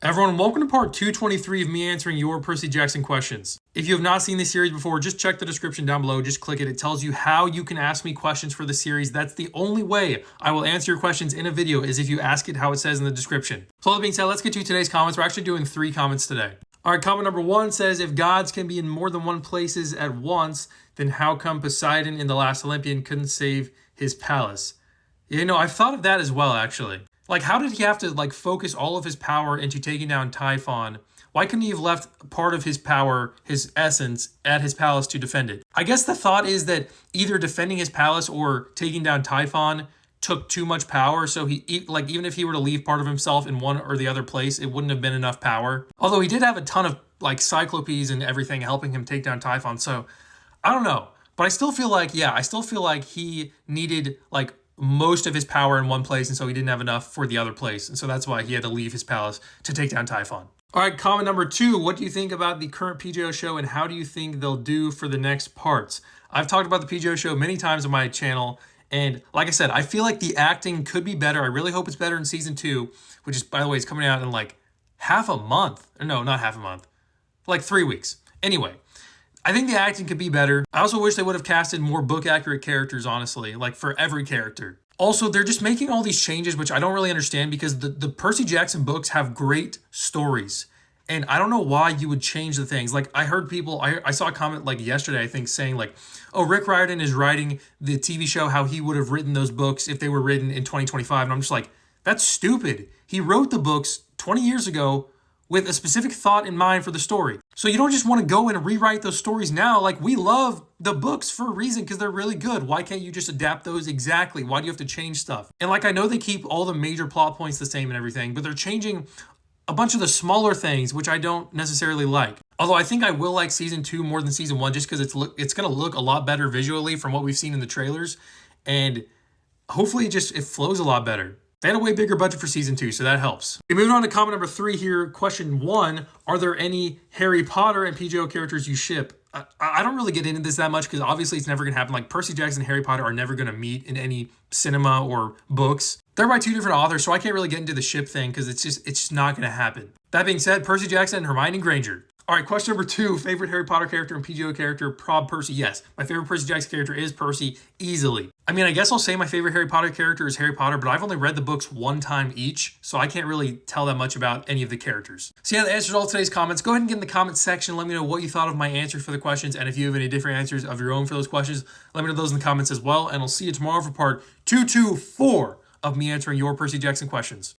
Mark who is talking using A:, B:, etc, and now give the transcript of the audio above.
A: Everyone, welcome to part 223 of me answering your Percy Jackson questions. If you have not seen this series before, just check the description down below. Just click it. It tells you how you can ask me questions for the series. That's the only way I will answer your questions in a video is if you ask it how it says in the description. So that being said, let's get to today's comments. We're actually doing 3 comments today. All right, comment number 1 says, if gods can be in more than one places at once, then how come Poseidon in The Last Olympian couldn't save his palace? You know, I've thought of that as well, actually. Like, how did he have to, focus all of his power into taking down Typhon? Why couldn't he have left part of his power, his essence, at his palace to defend it? I guess the thought is that either defending his palace or taking down Typhon took too much power, so even if he were to leave part of himself in one or the other place, it wouldn't have been enough power. Although he did have a ton of, Cyclopes and everything helping him take down Typhon, so I don't know. But I still feel like he needed, most of his power in one place, and so he didn't have enough for the other place, and so that's why he had to leave his palace to take down Typhon. All right, comment number 2. What do you think about the current PJO show, and how do you think they'll do for the next parts? I've talked about the PJO show many times on my channel, and like I said, I feel like the acting could be better. I really hope it's better in season 2, which is, by the way, is coming out in half a month. No, not half a month. 3 weeks. Anyway, I think the acting could be better. I also wish they would have casted more book-accurate characters, honestly, for every character. Also, they're just making all these changes, which I don't really understand, because the Percy Jackson books have great stories. And I don't know why you would change the things. I heard people, I saw a comment yesterday, I think, saying oh, Rick Riordan is writing the TV show how he would have written those books if they were written in 2025. And I'm just that's stupid. He wrote the books 20 years ago with a specific thought in mind for the story. So you don't just want to go and rewrite those stories now. We love the books for a reason because they're really good. Why can't you just adapt those exactly? Why do you have to change stuff? And I know they keep all the major plot points the same and everything, but they're changing a bunch of the smaller things, which I don't necessarily like. Although I think I will like season 2 more than season 1, just because it's going to look a lot better visually from what we've seen in the trailers. And hopefully it flows a lot better. They had a way bigger budget for season 2, so that helps. Okay, moving on to comment number 3 here. Question 1, are there any Harry Potter and PJO characters you ship? I don't really get into this that much because obviously it's never going to happen. Percy Jackson and Harry Potter are never going to meet in any cinema or books. They're by 2 different authors, so I can't really get into the ship thing because it's just not going to happen. That being said, Percy Jackson and Hermione Granger. All right, question number 2, favorite Harry Potter character and PJO character, Prob Percy. Yes, my favorite Percy Jackson character is Percy, easily. I guess I'll say my favorite Harry Potter character is Harry Potter, but I've only read the books 1 time each, so I can't really tell that much about any of the characters. So yeah, that answers all today's comments. Go ahead and get in the comments section. Let me know what you thought of my answers for the questions, and if you have any different answers of your own for those questions, let me know those in the comments as well, and I'll see you tomorrow for part 224 of me answering your Percy Jackson questions.